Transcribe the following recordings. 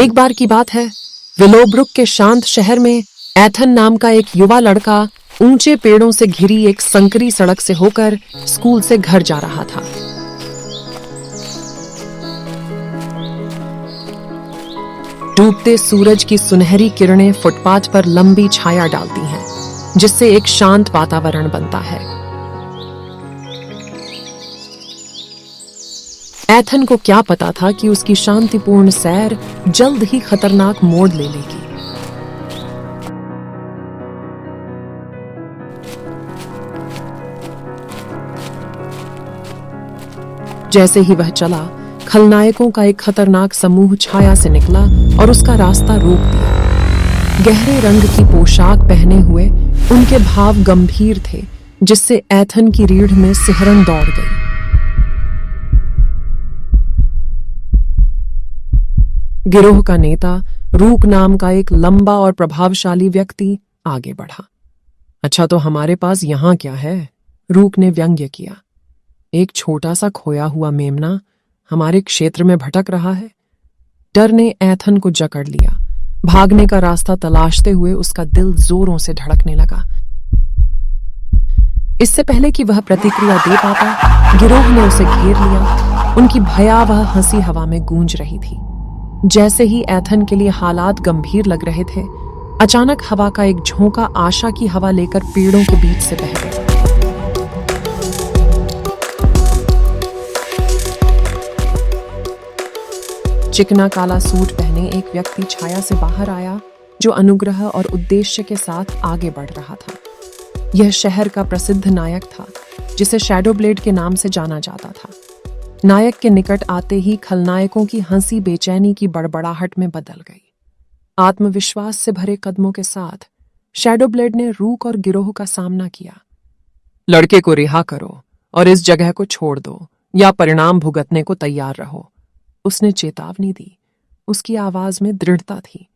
एक बार की बात है, विलोब्रुक के शांत शहर में एथन नाम का एक युवा लड़का ऊंचे पेड़ों से घिरी एक संकरी सड़क से होकर स्कूल से घर जा रहा था। डूबते सूरज की सुनहरी किरणें फुटपाथ पर लंबी छाया डालती हैं, जिससे एक शांत वातावरण बनता है। एथन को क्या पता था कि उसकी शांतिपूर्ण सैर जल्द ही खतरनाक मोड़ ले लेगी। जैसे ही वह चला, खलनायकों का एक खतरनाक समूह छाया से निकला और उसका रास्ता रोक दिया। गहरे रंग की पोशाक पहने हुए उनके भाव गंभीर थे, जिससे एथन की रीढ़ में सिहरन दौड़ गई। गिरोह का नेता रूक नाम का एक लंबा और प्रभावशाली व्यक्ति आगे बढ़ा। अच्छा, तो हमारे पास यहां क्या है? रूक ने व्यंग्य किया। एक छोटा सा खोया हुआ मेमना हमारे क्षेत्र में भटक रहा है। डर ने एथन को जकड़ लिया। भागने का रास्ता तलाशते हुए उसका दिल जोरों से धड़कने लगा। इससे पहले कि वह प्रतिक्रिया दे पाता, गिरोह ने उसे घेर लिया। उनकी भयावह हंसी हवा में गूंज रही थी। जैसे ही एथन के लिए हालात गंभीर लग रहे थे, अचानक हवा का एक झोंका आशा की हवा लेकर पेड़ों के बीच से बह गया। चिकना काला सूट पहने एक व्यक्ति छाया से बाहर आया, जो अनुग्रह और उद्देश्य के साथ आगे बढ़ रहा था। यह शहर का प्रसिद्ध नायक था, जिसे शैडो ब्लेड के नाम से जाना जाता था। नायक के निकट आते ही खलनायकों की हंसी बेचैनी की बड़बड़ाहट में बदल गई। आत्मविश्वास से भरे कदमों के साथ शैडो ब्लेड ने रूक और गिरोह का सामना किया। लड़के को रिहा करो और इस जगह को छोड़ दो, या परिणाम भुगतने को तैयार रहो, उसने चेतावनी दी। उसकी आवाज में दृढ़ता थी।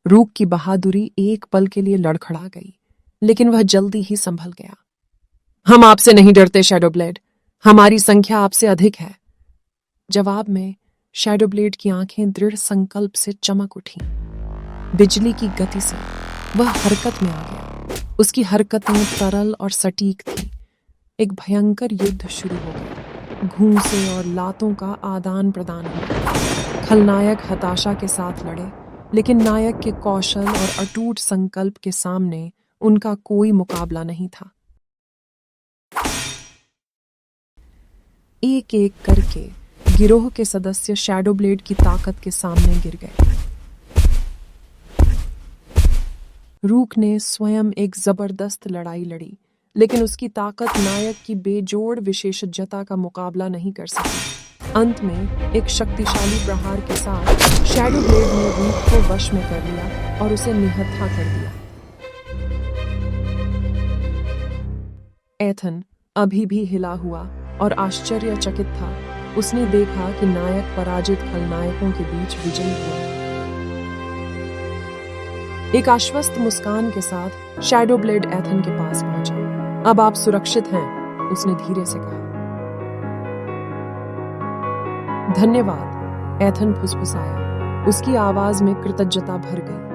रूक की बहादुरी एक पल के लिए लड़खड़ा गई, लेकिन वह जल्दी ही संभल गया। हम आपसे नहीं डरते शैडो ब्लेड, हमारी संख्या आपसे अधिक है। जवाब में शैडो ब्लेड की आंखें दृढ़ संकल्प से चमक उठी। बिजली की गति से वह हरकत में आ गया। उसकी हरकतें तरल और सटीक थी। एक भयंकर युद्ध शुरू हो गया। घूंसे और लातों का आदान प्रदान हुआ। खलनायक हताशा के साथ लड़े, लेकिन नायक के कौशल और अटूट संकल्प के सामने उनका कोई मुकाबला नहीं था। एक एक करके गिरोह के सदस्य शैडो ब्लेड की ताकत के सामने गिर गए। रूक ने स्वयं एक जबरदस्त लड़ाई लड़ी, लेकिन उसकी ताकत नायक की बेजोड़ विशेषज्ञता का मुकाबला नहीं कर सकी। अंत में एक शक्तिशाली प्रहार के साथ शैडो ब्लेड ने रूक को वश में कर लिया और उसे निहत्था कर दिया। एथन अभी भी हिला हुआ और आश्चर्यचकित था। उसने देखा कि नायक पराजित खलनायकों के बीच विजयी हुआ। एक आश्वस्त मुस्कान के साथ शैडो ब्लेड एथन के पास पहुंचा। अब आप सुरक्षित हैं, उसने धीरे से कहा। धन्यवाद, एथन फुसफुसाया। उसकी आवाज में कृतज्ञता भर गई।